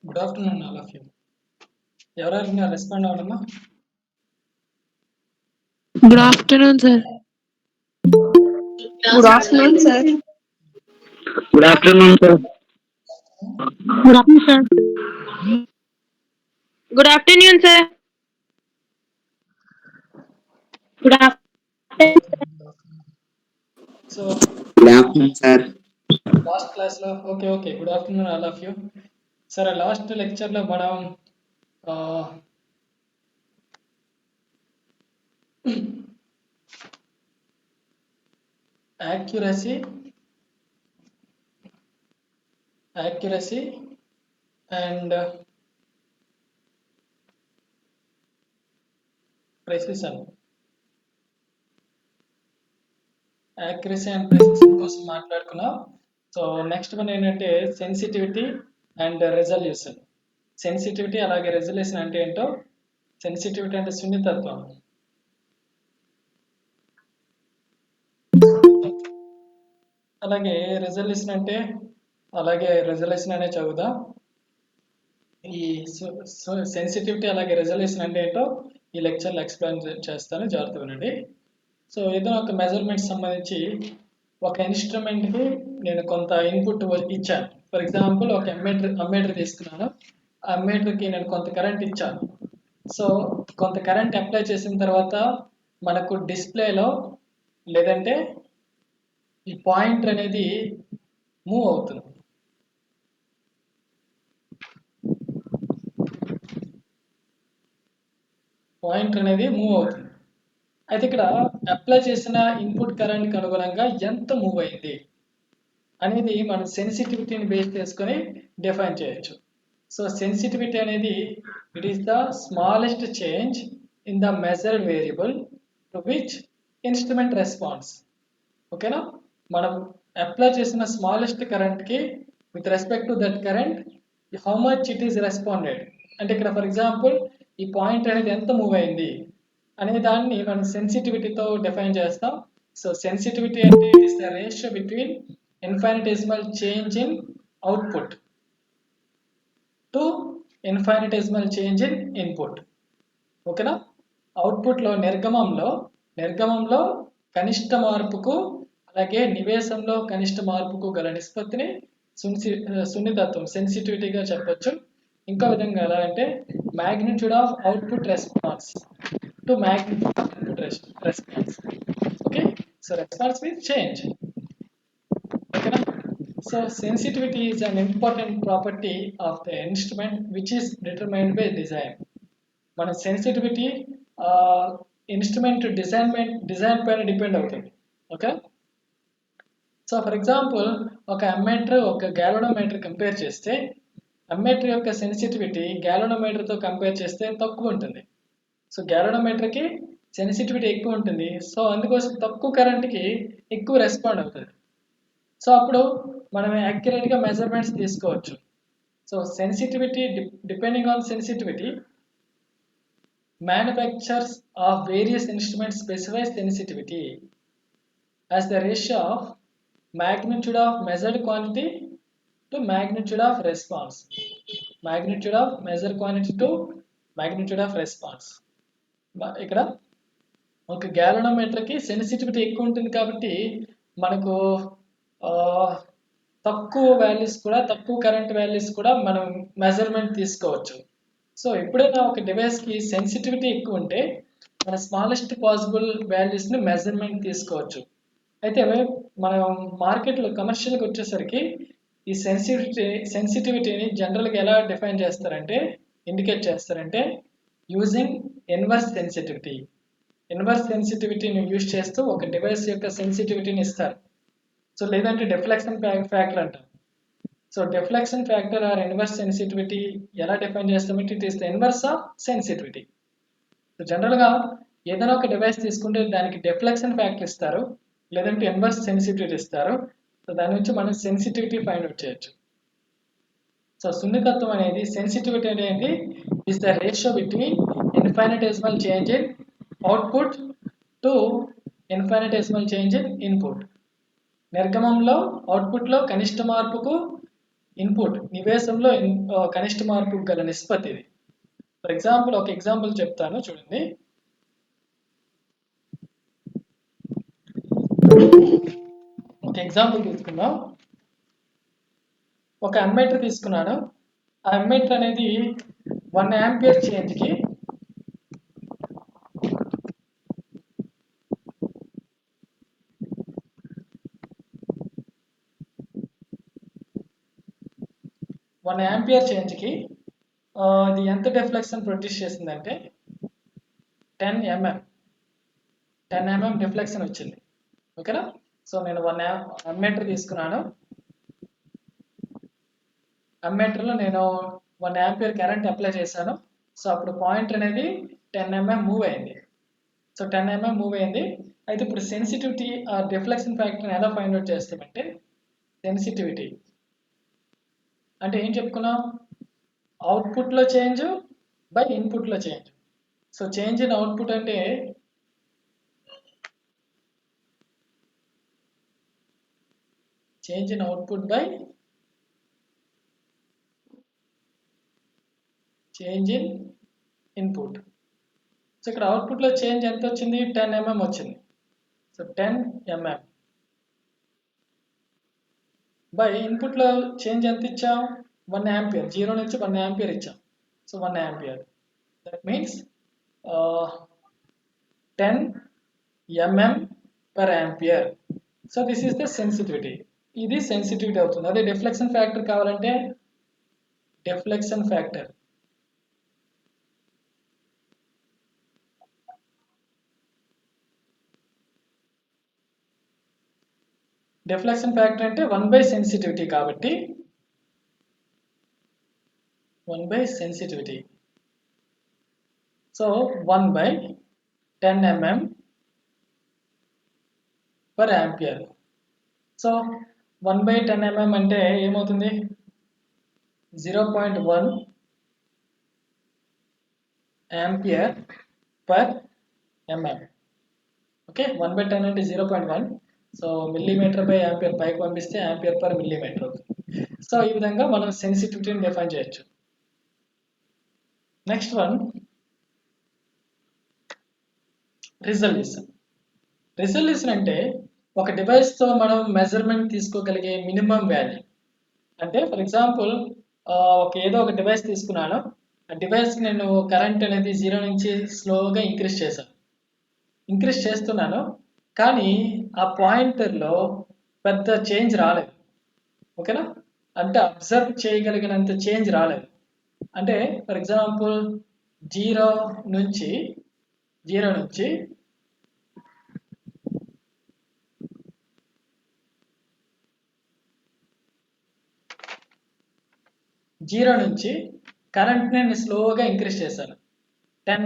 Good afternoon, all of you. ఎవరైనా respond అవ్వడమా? Good afternoon, sir. Good afternoon, sir. Good afternoon, sir. Good afternoon, sir. Good afternoon, sir. Good afternoon. So Good afternoon, sir. Last క్లాస్లో okay good afternoon all of you. సరే, last లెక్చర్లో మనం accuracy and precision కోసం మాట్లాడుకున్నాం. So next one ఏంటంటే sensitivity and resolution. Sensitivity అలాగే resolution అంటే ఏంటో. సెన్సిటివిటీ అంటే సున్నితత్వం, అలాగే రెజల్యూషన్ అనే చదువుదాం. ఈ సెన్సిటివిటీ అలాగే రెజల్యూషన్ అంటే ఏంటో ఈ లెక్చర్లో ఎక్స్ప్లెయిన్ చేస్తాను, జాగ్రత్తగా వినండి. సో ఏదైనా ఒక మెజర్మెంట్ సంబంధించి ఒక ఇన్స్ట్రుమెంట్కి నేను కొంత ఇన్పుట్ ఇచ్చాను. ఫర్ ఎగ్జాంపుల్ ఒక అమ్మీటర్ తీసుకున్నాను. ఆ అమ్మీటర్కి నేను కొంత కరెంట్ ఇచ్చాను. సో కొంత కరెంట్ అప్లై చేసిన తర్వాత మనకు డిస్ప్లేలో లేదంటే ఈ పాయింటర్ అనేది మూవ్ అవుతుంది. అయితే ఇక్కడ అప్లై చేసిన ఇన్పుట్ కరెంట్కి అనుగుణంగా ఎంత మూవ్ అయింది అనేది మనం సెన్సిటివిటీని బేస్ చేసుకొని డిఫైన్ చేయొచ్చు. సో సెన్సిటివిటీ అనేది it is the smallest change in the measured variable to which instrument response. ఓకేనా, మనం అప్లై చేసిన స్మాలెస్ట్ కరెంట్కి with respect to that current how much it is responded. అంటే ఇక్కడ ఫర్ ఎగ్జాంపుల్ ఈ పాయింట్ అనేది ఎంత మూవ్ అయింది అనే దాన్ని మనం సెన్సిటివిటీతో డిఫైన్ చేస్తాం. సో సెన్సిటివిటీ అంటే it is the ratio between infinitesimal change in output to infinitesimal change in input. ఓకేనా, అవుట్పుట్లో నిర్గమంలో కనిష్ట మార్పుకు అలాగే నివేశంలో కనిష్ట మార్పుకు గల నిష్పత్తిని సున్నితత్వం సెన్సిటివిటీగా చెప్పొచ్చు. ఇంకో విధంగా ఎలా అంటే magnitude of output response to magnitude of input response. Okay, so response means change. ఓకేనా, so sensitivity is an important property of the instrument which is determined by design. మన సెన్సిటివిటీ ఇన్స్ట్రుమెంట్ డిజైన్ పైన depend అవుతుంది. Okay, so for example ఒక ammeter ఒక galvanometer compare చేస్తే ammeter యొక్క sensitivity గ్యాలనోమీటర్తో compare చేస్తే తక్కువ ఉంటుంది. సో గ్యాలనోమీటర్కి సెన్సిటివిటీ ఎక్కువ ఉంటుంది. సో అందుకోసం తక్కువ కరెంట్కి ఎక్కువ రెస్పాండ్ అవుతుంది. సో అప్పుడు మనం యాక్యురేట్గా మెజర్మెంట్స్ తీసుకోవచ్చు. So sensitivity depending on sensitivity manufacturers of various instruments specify sensitivity as the ratio of magnitude of measured quantity to magnitude of response. Magnitude of measured quantity to magnitude of response. ఇక్కడ ఒక గ్యాలనోమీటర్కి sensitivity ఎక్కువ ఉంటుంది కాబట్టి మనకు తక్కువ values కూడా తక్కువ current values కూడా మనం మెజర్మెంట్ తీసుకోవచ్చు. సో ఎప్పుడైనా ఒక డివైస్కి సెన్సిటివిటీ ఎక్కువ ఉంటే మన స్మాలెస్ట్ పాసిబుల్ వాల్యూస్ని మెజర్మెంట్ తీసుకోవచ్చు. అయితే మనం మార్కెట్లో కమర్షియల్కి వచ్చేసరికి ఈ సెన్సిటివిటీని జనరల్గా ఎలా డిఫైన్ చేస్తారంటే ఇండికేట్ చేస్తారంటే యూజింగ్ ఇన్వర్స్ సెన్సిటివిటీని యూజ్ చేస్తూ ఒక డివైస్ యొక్క సెన్సిటివిటీని ఇస్తారు. సో లేదంటే డిఫ్లెక్షన్ ఫ్యాక్టర్ అంటాం. So deflection factor are inverse sensitivity ఎలా డిఫైన్ చేస్తామంటే it is the inverse of sensitivity. So జనరల్గా ఏదైనా ఒక డివైస్ తీసుకుంటే దానికి డిఫ్లెక్షన్ ఫ్యాక్టర్ ఇస్తారు, లేదంటే ఇన్వర్స్ సెన్సిటివిటీ ఇస్తారు. సో దాని నుంచి మనం సెన్సిటివిటీ ఫైండ్ అవుట్ చేయొచ్చు. సో సున్నితత్వం అనేది సెన్సిటివిటీ అనేది is the ratio between infinitesimal change in output to infinitesimal change in input. నిర్గమంలో అవుట్పుట్లో కనిష్ట మార్పుకు ఇన్పుట్ నివేశంలో కనిష్ట మార్పు గల నిష్పత్తి ఇది. ఫర్ ఎగ్జాంపుల్ ఒక ఎగ్జాంపుల్ చెప్తాను చూడండి. ఒక ఎగ్జాంపుల్ తీసుకుందాం. ఒక అమ్మీటర్ తీసుకున్నాను. ఆ అమ్మీటర్ అనేది 1 ఆంపియర్ చేంజ్కి 1 ఆంపియర్ చేంజ్కి ఇది ఎంత డిఫ్లెక్షన్ ప్రొడ్యూస్ చేసిందంటే 10 mm డిఫ్లెక్షన్ వచ్చింది. ఓకేనా? సో నేను 1 అమ్మీటర్ తీసుకున్నాను. అమ్మీటర్లో నేను 1 ఆంపియర్ కరెంట్ అప్లై చేశాను. సో అప్పుడు పాయింటర్ అనేది 10 mm మూవ్ అయింది. సో 10 mm మూవ్ అయింది. అయితే ఇప్పుడు సెన్సిటివిటీ ఆ డిఫ్లెక్షన్ ఫ్యాక్టర్ని ఎలా ఫైండ్ అవుట్ చేస్తామంటే సెన్సిటివిటీ అంటే ఏం చెప్పుకున్నాం? అవుట్పుట్లో చేంజ్ బై ఇన్పుట్లో change. So change in output అంటే change in output by change in input. So ఇక్కడ అవుట్పుట్లో చేంజ్ ఎంత వచ్చింది? 10 mm వచ్చింది. సో 10 mm బై ఇన్పుట్లో చేంజ్ ఎంత ఇచ్చాం? 1 ఆంపియర్. 0 నుంచి 1 ఆంపియర్ ఇచ్చాం. So 1 ampere. That means 10 mm per ampere. So this is the sensitivity. ఇది సెన్సిటివిటీ అవుతుంది. అదే డిఫ్లెక్షన్ ఫ్యాక్టర్ కావాలంటే డిఫ్లెక్షన్ ఫ్యాక్టర్ అంటే 1 సెన్సిటివిటీ కాబట్టి 1 sensitivity. So 1/10 mm per ampere. So 1/10 mm అంటే ఏమవుతుంది? 0.1 ఆంపియర్ పర్ mm. ఓకే, 1/10 అంటే 0.1. సో మిల్లీమీటర్ బై ఆంపియర్ పైకి పంపిస్తే ఆంపియర్ పర్ మిల్లీమీటర్ అవుతుంది. సో ఈ విధంగా మనం సెన్సిటివిటీని డిఫైన్ చేయొచ్చు. Next one resolution. రిజల్యూషన్ అంటే ఒక డివైస్తో మనం మెజర్మెంట్ తీసుకోగలిగే మినిమం వాల్యూ. అంటే ఫర్ ఎగ్జాంపుల్ ఏదో ఒక డివైస్ తీసుకున్నాను. ఆ డివైస్కి నేను కరెంట్ అనేది 0 నుంచి స్లోగా ఇంక్రీజ్ చేస్తున్నాను. కానీ ఆ పాయింటర్లో పెద్ద చేంజ్ రాలేదు. ఓకేనా? అంటే అబ్జర్వ్ చేయగలిగినంత చేంజ్ రాలేదు. అంటే ఫర్ ఎగ్జాంపుల్ 0 నుంచి 0 నుంచి కరెంట్ని నేను స్లోగా ఇంక్రీజ్ చేశాను. 10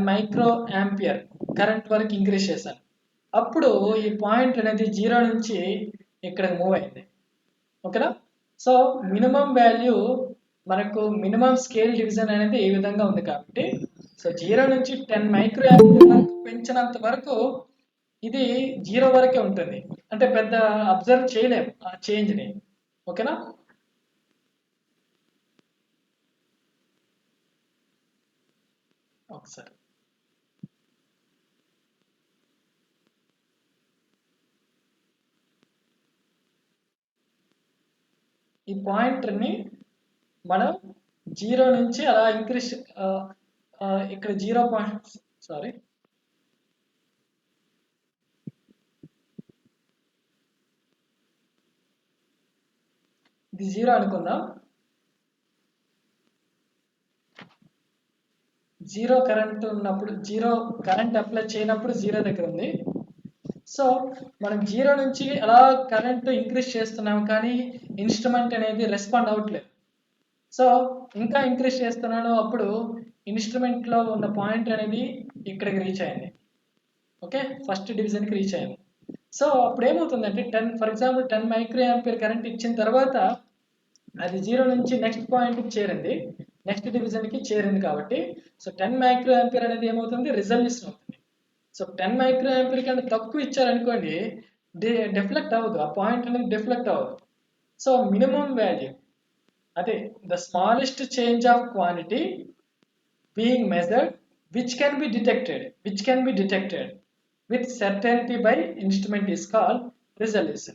మైక్రో ఆంపియర్ కరెంట్ వరకు ఇంక్రీజ్ చేశాను. అప్పుడు ఈ పాయింట్ అనేది 0 నుంచి ఇక్కడ మూవ్ అయింది. ఓకేనా? సో మినిమం వాల్యూ మనకు మినిమం స్కేల్ డివిజన్ అనేది ఈ విధంగా ఉంది కాబట్టి సో 0 నుంచి 10 మైక్రో ఆంపియర్ వరకు పెంచినంత వరకు ఇది 0 వరకే ఉంటుంది. అంటే పెద్ద అబ్జర్వ్ చేయలేము ఆ చేంజ్ని. ఓకేనా? ఒకసారి ఈ పాయింటర్ని మనం 0 నుంచి అలా ఇంక్రీజ్ ఇక్కడ 0 పాయింట్ ఇది 0 అనుకుందాం. 0 కరెంట్ ఉన్నప్పుడు 0 కరెంట్ అప్లై చేయనప్పుడు 0 దగ్గర ఉంది. సో మనం 0 నుంచి అలా కరెంట్ ఇంక్రీజ్ చేస్తున్నాం కానీ ఇన్స్ట్రుమెంట్ అనేది రెస్పాండ్ అవ్వట్లేదు. సో ఇంకా ఇంక్రీజ్ చేస్తున్నాను, అప్పుడు ఇన్స్ట్రుమెంట్లో ఉన్న పాయింట్ అనేది ఇక్కడికి రీచ్ అయింది. ఓకే, ఫస్ట్ డివిజన్కి రీచ్ అయింది. సో అప్పుడు ఏమవుతుందంటే 10 for example 10 micro ampere current ఇచ్చిన తర్వాత అది 0 నుంచి నెక్స్ట్ పాయింట్కి చేరింది, నెక్స్ట్ డివిజన్కి చేరింది. కాబట్టి సో 10 మైక్రో ఆంపియర్ అనేది ఏమవుతుంది? రిజల్యూషన్ అవుతుంది. సో 10 మైక్రో ఆంపియర్ కంటే తక్కువ ఇచ్చారనుకోండి డిఫ్లెక్ట్ అవ్వదు, ఆ పాయింట్ అనేది డిఫ్లెక్ట్ అవ్వదు. సో మినిమం వాల్యూ అదే the smallest change of quantity being measured which can be detected with certainty by instrument is called resolution.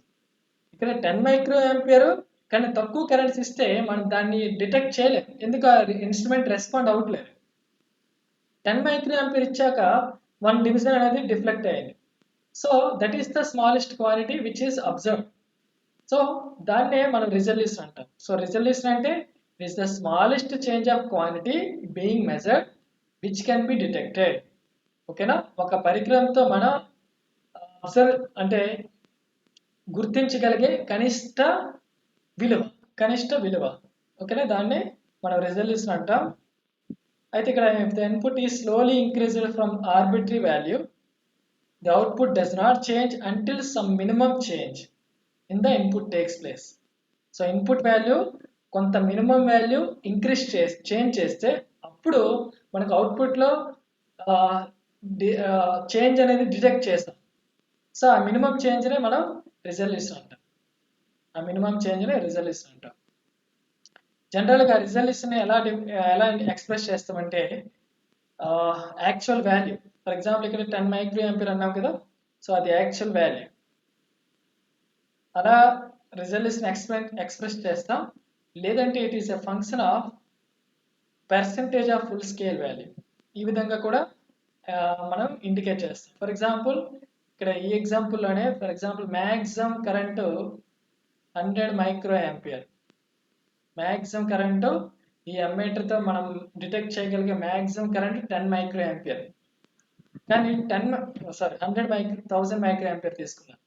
ఇక్కడ 10 మైక్రో ఆంపియర్ కానీ తక్కువ కరెంట్స్ ఇస్తే మనం దాన్ని డిటెక్ట్ చేయలేం, ఎందుకు ఇన్స్ట్రుమెంట్ రెస్పాండ్ అవ్వట్లేదు. 10 మైక్రో ఆంపియర్ ఇచ్చాక 1 డివిజన్ అనేది డిఫ్లెక్ట్ అయ్యింది. So that is the smallest quantity which is observe. So దాన్నే మనం రిజల్యూషన్ అంటాం. సో రిజల్యూషన్ అంటే is the smallest change of quantity being measured which can be detected. ఓకేనా, ఒక పరికరంతో మనం అబ్జర్వ్ అంటే గుర్తించగలిగే కనిష్ట విలువ ఓకేనా, దాన్ని మనం రిజల్యూషన్ అంటాం. అయితే ఇక్కడ if the input is slowly increased from arbitrary value, the output does not change until some minimum change in the input takes place. So input value కొంత మినిమం వాల్యూ ఇంక్రీజ్ చేంజ్ చేస్తే అప్పుడు మనకు అవుట్పుట్లో change అనేది detect చేస్తాం. So ఆ minimum చేంజ్నే మనం resolution అంటాం. జనరల్గా రిజల్యూషన్ ఎలా ఎక్స్ప్రెస్ చేస్తామంటే యాక్చువల్ వాల్యూ. ఫర్ ఎగ్జాంపుల్ ఇక్కడ 10 మైక్రో ఆంపియర్ అన్నాం కదా, సో అది యాక్చువల్ వాల్యూ. అలా రిజల్యూషన్ ఎక్స్ప్రెస్ చేస్తాం. లేదంటే it is a function of percentage of full scale value. ఈ విధంగా కూడా మనం ఇండికేట్ చేస్తాం. ఫర్ ఎగ్జాంపుల్ ఇక్కడ ఈ ఎగ్జాంపుల్లోనే for example maximum current 100 micro ampere. Maximum current ఈ అమ్మీటర్తో మనం డిటెక్ట్ చేయగలిగే మ్యాక్సిమం కరెంట్ 10 మైక్రో ఆంపియర్. కానీ 1000 మైక్రో ఆంపియర్ తీసుకున్నాం.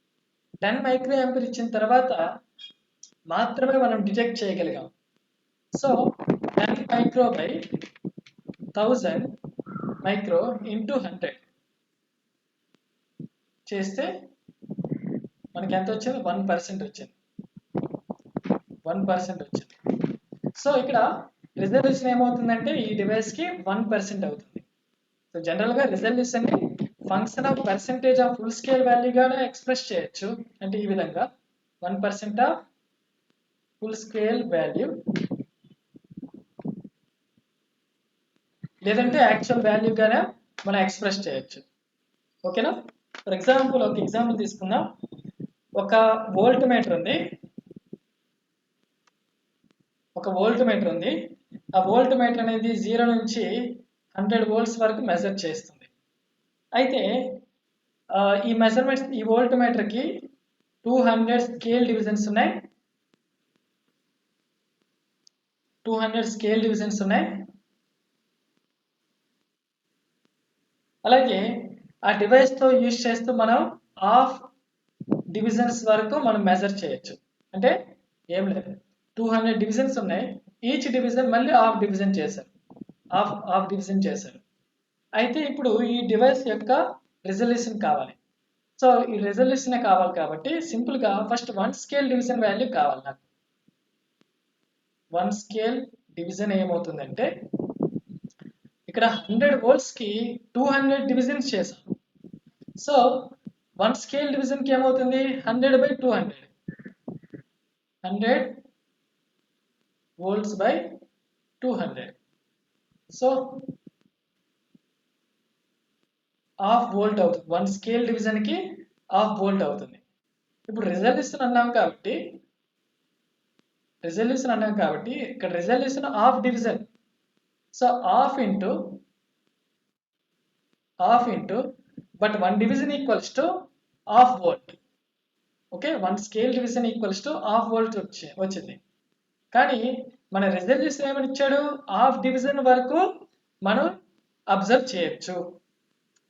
10 మైక్రో ఆంపియర్ ఇచ్చిన తర్వాత మాత్రమే మనం డిటెక్ట్ చేయగలిగాం. So 10 micro by 1000 micro into 100 చేస్తే మనకి ఎంత వచ్చింది? 1% వచ్చింది. సో ఇక్కడ రిజల్యూషన్ ఏమవుతుందంటే ఈ డివైస్కి 1% అవుతుంది. సో జనరల్గా resolution function of percentage of full scale వాల్యూగానే ఎక్స్ప్రెస్ చేయొచ్చు. అంటే ఈ విధంగా 1% ఆఫ్ ఫుల్ స్కేల్ వాల్యూ, లేదంటే యాక్చువల్ వాల్యూగానే మనం ఎక్స్ప్రెస్ చేయొచ్చు. ఓకేనా, ఫర్ ఎగ్జాంపుల్ ఒక ఎగ్జాంపుల్ తీసుకుందాం. ఒక వోల్ట్ మీటర్ ఉంది. ఆ వోల్ట్ మీటర్ అనేది 0 నుంచి 100 వోల్ట్స్ వరకు మెజర్ చేస్తుంది. అయితే ఈ మెజర్మెంట్స్ ఈ వోల్ట్ మీటర్కి 200 స్కేల్ డివిజన్స్ ఉన్నాయి. 200 స్కేల్ డివిజన్స్ ఉన్నాయి. అలాగే ఆ డివైస్తో యూజ్ చేస్తూ మనం హాఫ్ డివిజన్స్ వరకు మనం మెజర్ చేయొచ్చు. అంటే ఏం లేదు, 200 డివిజన్స్ ఉన్నాయి. ఈచ్ డివిజన్ మళ్ళీ హాఫ్ డివిజన్ చేశారు. అయితే ఇప్పుడు ఈ డివైస్ యొక్క రిజల్యూషన్ కావాలి. సో ఈ రిజల్యూషన్ కావాలి కాబట్టి సింపుల్గా ఫస్ట్ 1 స్కేల్ డివిజన్ వాల్యూ కావాలి నాకు. 1 స్కేల్ డివిజన్ ఏమవుతుందంటే ఇక్కడ 100 వోల్ట్స్కి 200 డివిజన్స్ చేశాం. సో 1 స్కేల్ డివిజన్కి ఏమవుతుంది? 100 by 200, 100 volts by 200. So half volt అవుతుంది. 1 స్కేల్ డివిజన్కి హాఫ్ వోల్ట్ అవుతుంది. ఇప్పుడు రిజల్యూషన్ అన్నాం కాబట్టి ఇక్కడ resolution half division. So half into but 1 division equals to half volt. Okay, 1 scale division equals to half volt వచ్చింది. కానీ మన రిజల్యూషన్ ఏమని ఇచ్చాడు? హాఫ్ డివిజన్ వరకు మనం అబ్జర్వ్ చేయొచ్చు.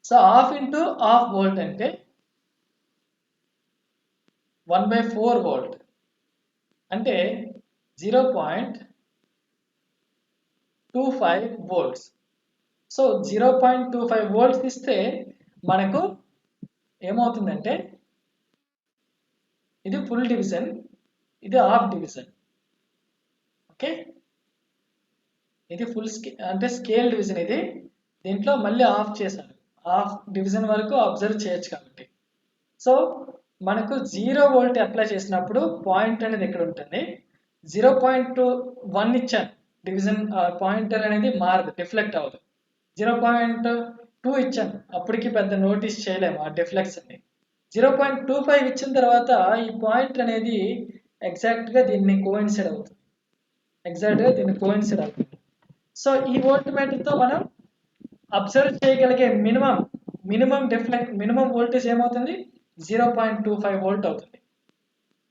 So half into half volt అంటే 1/4 వోల్ట్ అంటే 0.25 వోల్ట్స్. సో 0.25 వోల్ట్స్ ఇస్తే మనకు ఏమవుతుందంటే ఇది ఫుల్ డివిజన్, ఇది హాఫ్ డివిజన్. ఓకే, ఇది ఫుల్ అంటే స్కేల్ డివిజన్. ఇది దీంట్లో మళ్ళీ ఆఫ్ చేశాను, హాఫ్ డివిజన్ వరకు అబ్జర్వ్ చేయొచ్చు కాబట్టి. సో మనకు 0 వోల్ట్ అప్లై చేసినప్పుడు పాయింట్ అనేది ఇక్కడ ఉంటుంది. 0.1 ఇచ్చాను, డివిజన్ పాయింటర్ అనేది మారదు, డిఫ్లెక్ట్ అవ్వదు. 0.2 ఇచ్చాను, అప్పటికి పెద్ద నోటీస్ చేయలేము ఆ డిఫ్లెక్ట్స్ని. 0.25 ఇచ్చిన తర్వాత ఈ పాయింట్ అనేది ఎగ్జాక్ట్గా దీన్ని కోయిన్సైడ్ అవుతుంది. సో ఈ వోల్ట్ మీటర్తో మనం అబ్జర్వ్ చేయగలిగే మినిమం వోల్టేజ్ ఏమవుతుంది? 0.25 వోల్ట్ అవుతుంది.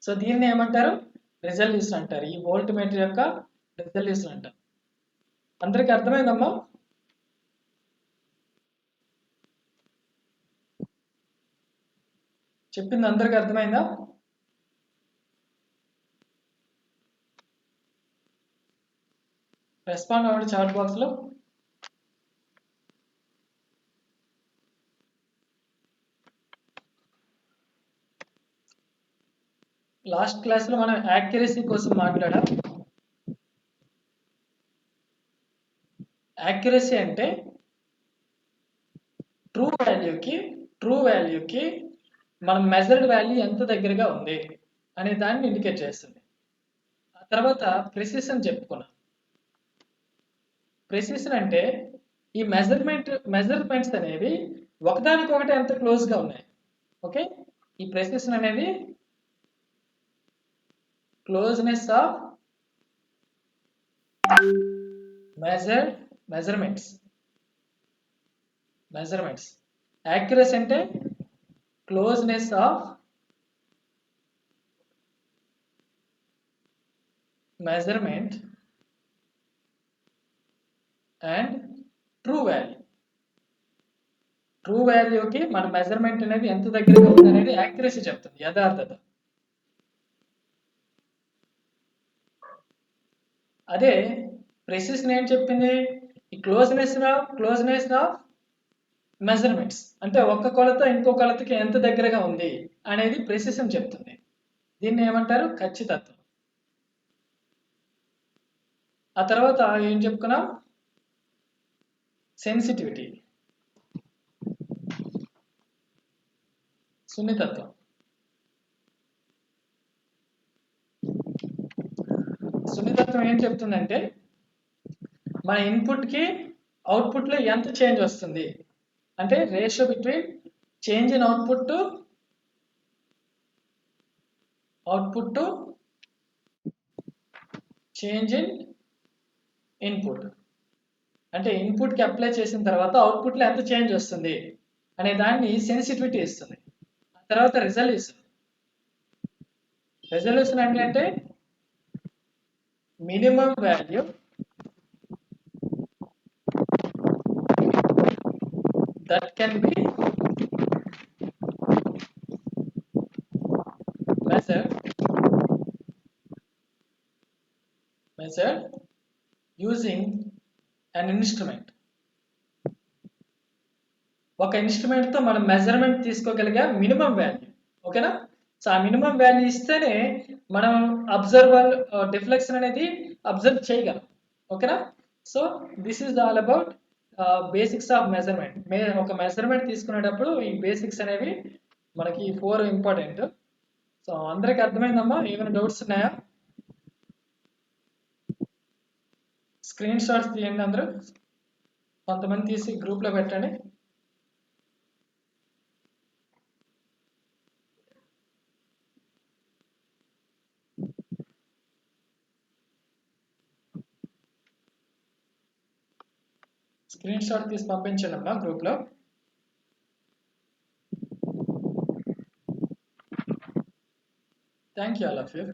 సో దీన్ని ఏమంటారు? రిజల్యూషన్ అంటారు. ఈ వోల్ట్ మీటర్ యొక్క రిజల్యూషన్ అంటారు. అందరికి అర్థమైందమ్మా? చెప్పింది అందరికి అర్థమైందా? రెస్పాండ్ అవ్వండి చాట్ బాక్స్ లో. లాస్ట్ క్లాస్ లో మనం యాక్యురసీ కోసం మాట్లాడాం. యాక్యురసీ అంటే ట్రూ వాల్యూకి మనం మెజర్డ్ వాల్యూ ఎంత దగ్గరగా ఉంది అనే దాన్ని ఇండికేట్ చేస్తుంది. ఆ తర్వాత ప్రెసిషన్ చెప్పుకున్నాం. ప్రెసిషన్ అంటే ఈ మెజర్మెంట్స్ అనేవి ఒకదానికొకటి ఎంత క్లోజ్గా ఉన్నాయి. ఓకే, ఈ ప్రెసిషన్ అనేది క్లోజ్నెస్ ఆఫ్ మెజర్మెంట్స్. యాక్యురసీ అంటే closeness of measurement and true వాల్యూకి మన మెజర్మెంట్ అనేది ఎంత దగ్గరగా ఉంది అనేది యాక్యురసీ చెప్తుంది, యథార్థత. అదే ప్రెసిషన్ ఏం చెప్పింది? ఈ క్లోజ్నెస్ ఆఫ్ మెజర్మెంట్స్ అంటే ఒక్క కొలత ఇంకో కొలతకి ఎంత దగ్గరగా ఉంది అనేది ప్రెసిషన్ చెప్తుంది. దీన్ని ఏమంటారు? ఖచ్చితత్వం. ఆ తర్వాత ఏం చెప్పుకున్నాం? సెన్సిటివిటీ, సున్నితత్వం. సున్నితత్వం ఏం చెప్తుందంటే మన ఇన్పుట్కి అవుట్పుట్లో ఎంత చేంజ్ వస్తుంది అంటే ratio between change in output to change in input. అంటే ఇన్పుట్కి అప్లై చేసిన తర్వాత అవుట్పుట్లో ఎంత చేంజ్ వస్తుంది అనే దాన్ని సెన్సిటివిటీ ఇస్తుంది. ఆ తర్వాత రిజల్యూషన్ అంటే minimum value that can be measured using an instrument. ఒక ఇన్స్ట్రుమెంట్ తో మనం మెజర్మెంట్ తీసుకోగలిగే మినిమం వాల్యూ. ఓకేనా? సో ఆ మినిమం వాల్యూ ఇస్తేనే మనం డిఫ్లెక్షన్ అనేది అబ్జర్వ్ చేయగలం. ఓకేనా? So this is all about basics of measurement. ఒక మెజర్మెంట్ తీసుకునేటప్పుడు ఈ బేసిక్స్ అనేవి మనకి 4 ఇంపార్టెంట్. సో అందరికి అర్థమైందమ్మా? ఏమైనా డౌట్స్ ఉన్నాయా? స్క్రీన్ షాట్స్ తీయండి అందరూ, కొంతమంది తీసి గ్రూప్లో పెట్టండి. స్క్రీన్ షాట్ తీసి పంపించండి అమ్మా గ్రూప్లో. Thank you all of you.